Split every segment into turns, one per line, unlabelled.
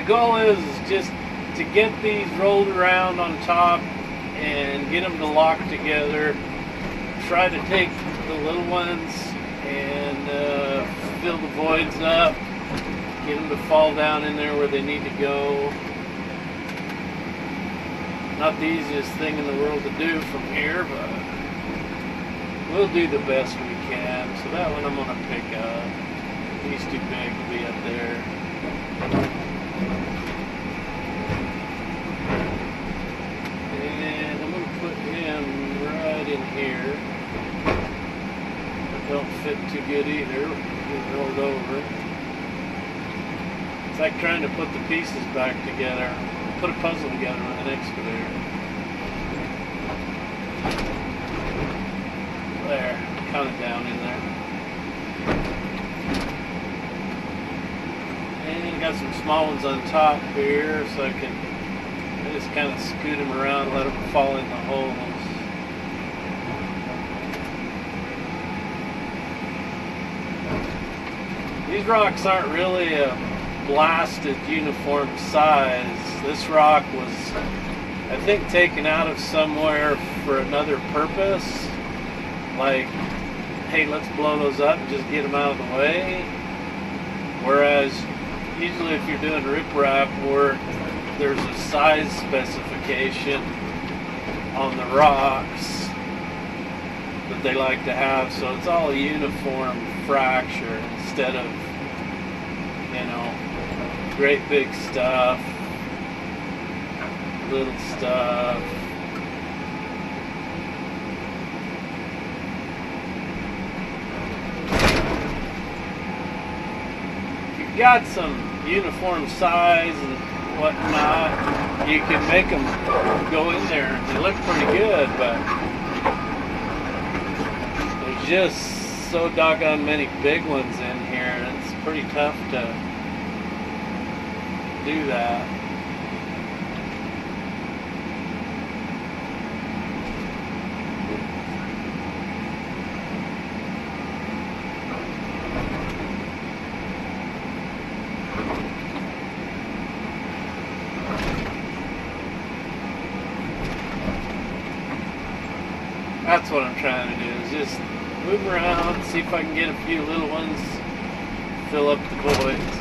the goal is just to get these rolled around on top and get them to lock together. Try to take the little ones and fill the voids up, get them to fall down in there where they need to go. Not the easiest thing in the world to do from here, but we'll do the best we can. So that one I'm going to pick up. He's too big to be up there. And I'm going to put him right in here. It don't fit too good either. Get rolled over. It's like trying to put the pieces back together. Put a puzzle together with an excavator. There, kind of down in there. And got some small ones on top here, so I can just kind of scoot them around and let them fall in the holes. These rocks aren't really a blasted uniform size. This rock was, I think, taken out of somewhere for another purpose. Like, hey, let's blow those up and just get them out of the way. Whereas, usually if you're doing riprap work, there's a size specification on the rocks that they like to have. So it's all a uniform fracture instead of, you know, great big stuff, little stuff. If you've got some uniform size and whatnot, you can make them go in there and they look pretty good, but there's just so doggone many big ones in here, and it's pretty tough to do that. That's what I'm trying to do, is just move around, see if I can get a few little ones, fill up the voids.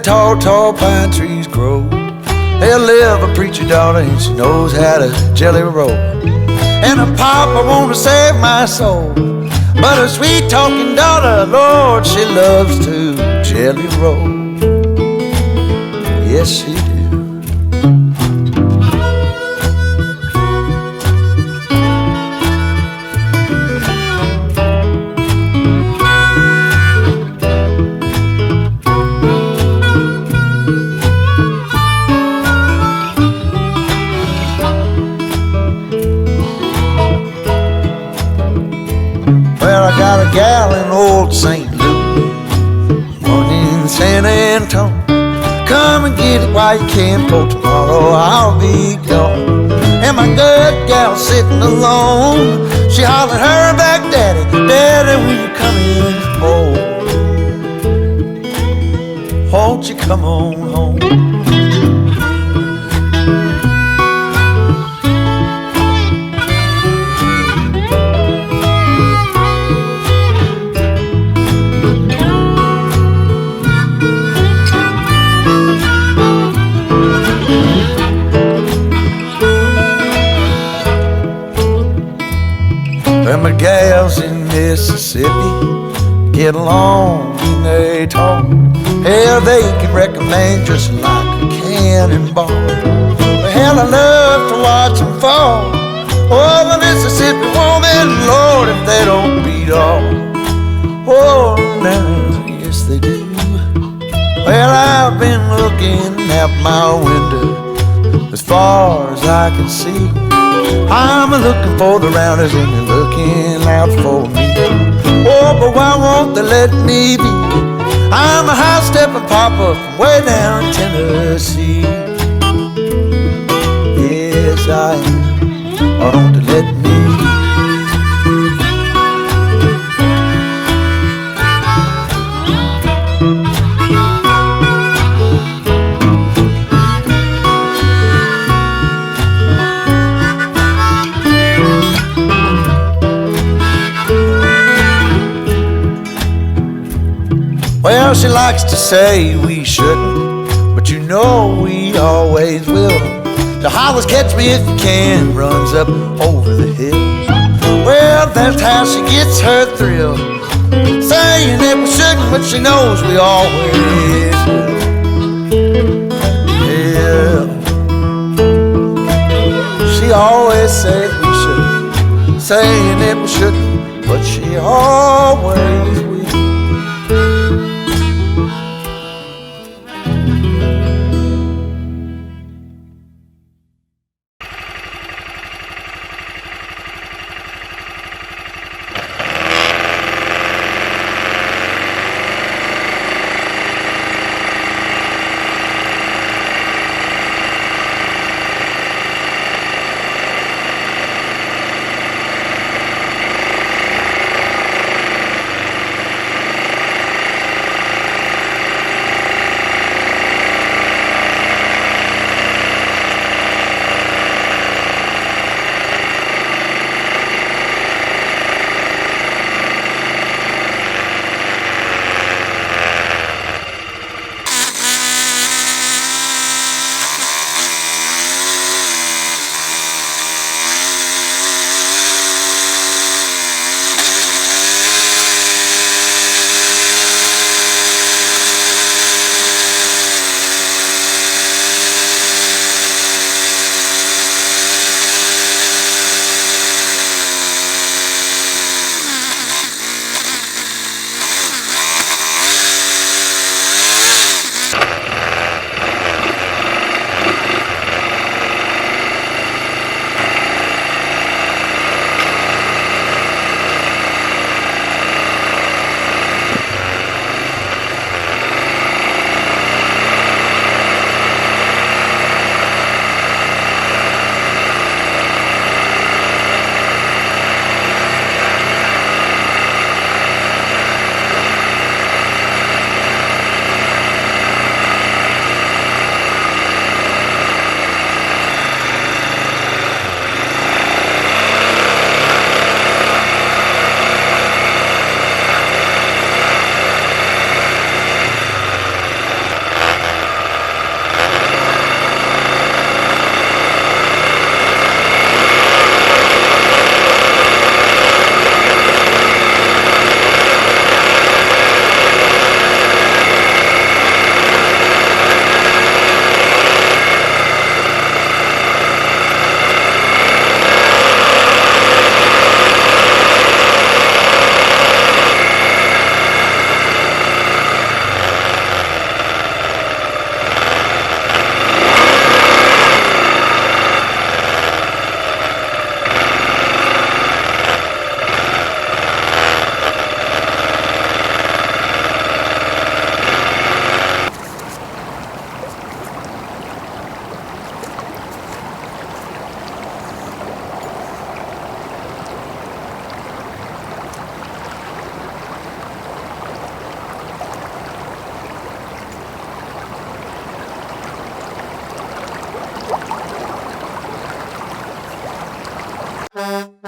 tall, tall pine trees grow. There'll live a preacher daughter, and she knows how to jelly roll. And a papa wanna save my soul, but a sweet talking daughter, Lord, she loves to jelly roll. Yes, she do. Well, I got a gal in old St. Louis, one in San Antonio. Come and get it while you can, for tomorrow I'll be gone. And my good gal sitting alone, she hollered her back, Daddy, Daddy, will you come in home? Won't you come on home? When my gals in Mississippi get along and they talk, hell, they can recommend just like a cannonball. But hell, I love to watch them fall. Oh, the Mississippi woman, Lord, if they don't beat all. Oh, now, yes, they do. Well, I've been looking out my window as far as I can see. I'm looking for the rounders and they're looking out for me. Oh, but why won't they let me be? I'm a high-stepping papa from way down Tennessee. Yes, I am. Why don't they let me be? Well, she likes to say we shouldn't, but you know we always will. The hollers catch me if you can, runs up over the hills. Well, that's how she gets her thrill, saying that we shouldn't, but she knows we always will. Yeah, she always says we shouldn't, saying that we shouldn't, but she always will. Bye.